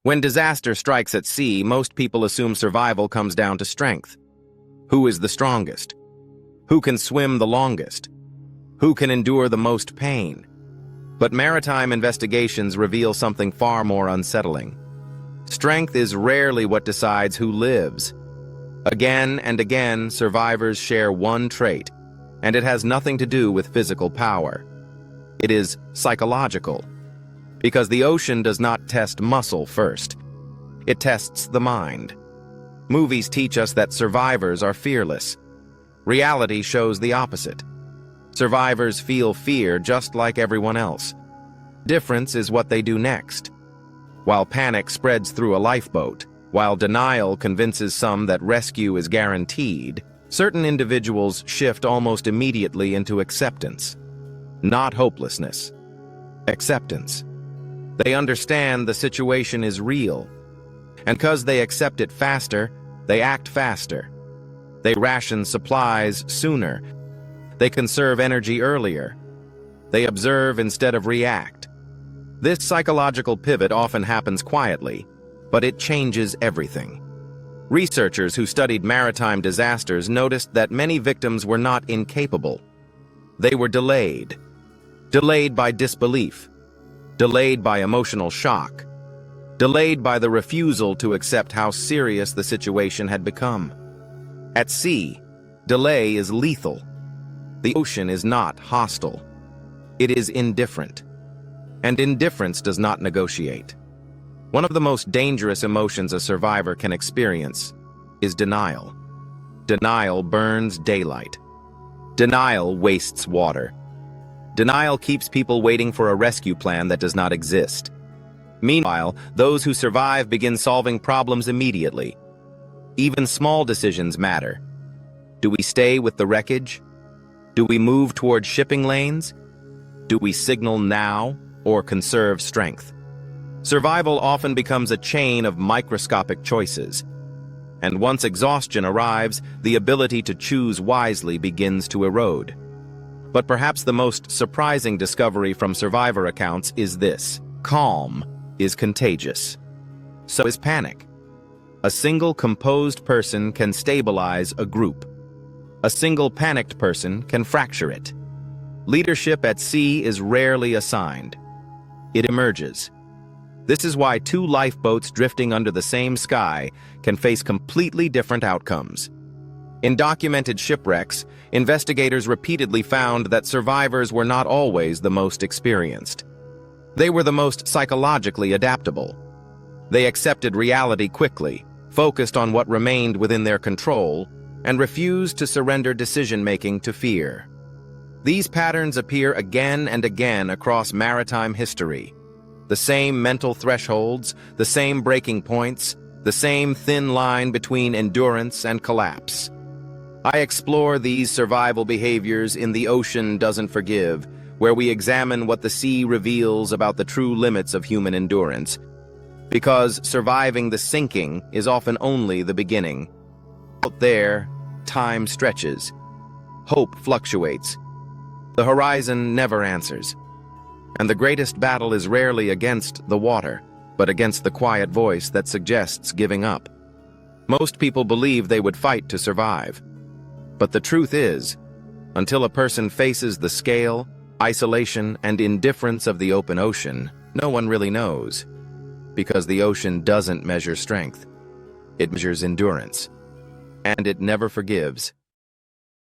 When disaster strikes at sea, most people assume survival comes down to strength. Who is the strongest? Who can swim the longest? Who can endure the most pain? But maritime investigations reveal something far more unsettling. Strength is rarely what decides who lives. Again and again, survivors share one trait, and it has nothing to do with physical power. It is psychological. Because the ocean does not test muscle first. It tests the mind. Movies teach us that survivors are fearless. Reality shows the opposite. Survivors feel fear just like everyone else. Difference is what they do next. While panic spreads through a lifeboat, while denial convinces some that rescue is guaranteed, certain individuals shift almost immediately into acceptance. Not hopelessness. Acceptance. They understand the situation is real, and because they accept it faster, they act faster. They ration supplies sooner. They conserve energy earlier. They observe instead of react. This psychological pivot often happens quietly, but it changes everything. Researchers who studied maritime disasters noticed that many victims were not incapable. They were delayed. Delayed by disbelief. Delayed by emotional shock. Delayed by the refusal to accept how serious the situation had become. At sea, delay is lethal. The ocean is not hostile. It is indifferent. And indifference does not negotiate. One of the most dangerous emotions a survivor can experience is denial. Denial burns daylight. Denial wastes water. Denial keeps people waiting for a rescue plan that does not exist. Meanwhile, those who survive begin solving problems immediately. Even small decisions matter. Do we stay with the wreckage? Do we move toward shipping lanes? Do we signal now or conserve strength? Survival often becomes a chain of microscopic choices. And once exhaustion arrives, the ability to choose wisely begins to erode. But perhaps the most surprising discovery from survivor accounts is this: calm is contagious. So is panic. A single composed person can stabilize a group. A single panicked person can fracture it. Leadership at sea is rarely assigned. It emerges. This is why two lifeboats drifting under the same sky can face completely different outcomes. In documented shipwrecks, investigators repeatedly found that survivors were not always the most experienced. They were the most psychologically adaptable. They accepted reality quickly, focused on what remained within their control, and refused to surrender decision-making to fear. These patterns appear again and again across maritime history. The same mental thresholds, the same breaking points, the same thin line between endurance and collapse. I explore these survival behaviors in The Ocean Doesn't Forgive, where we examine what the sea reveals about the true limits of human endurance. Because surviving the sinking is often only the beginning. Out there, time stretches. Hope fluctuates. The horizon never answers. And the greatest battle is rarely against the water, but against the quiet voice that suggests giving up. Most people believe they would fight to survive. But the truth is, until a person faces the scale, isolation, and indifference of the open ocean, no one really knows. Because the ocean doesn't measure strength. It measures endurance. And it never forgives.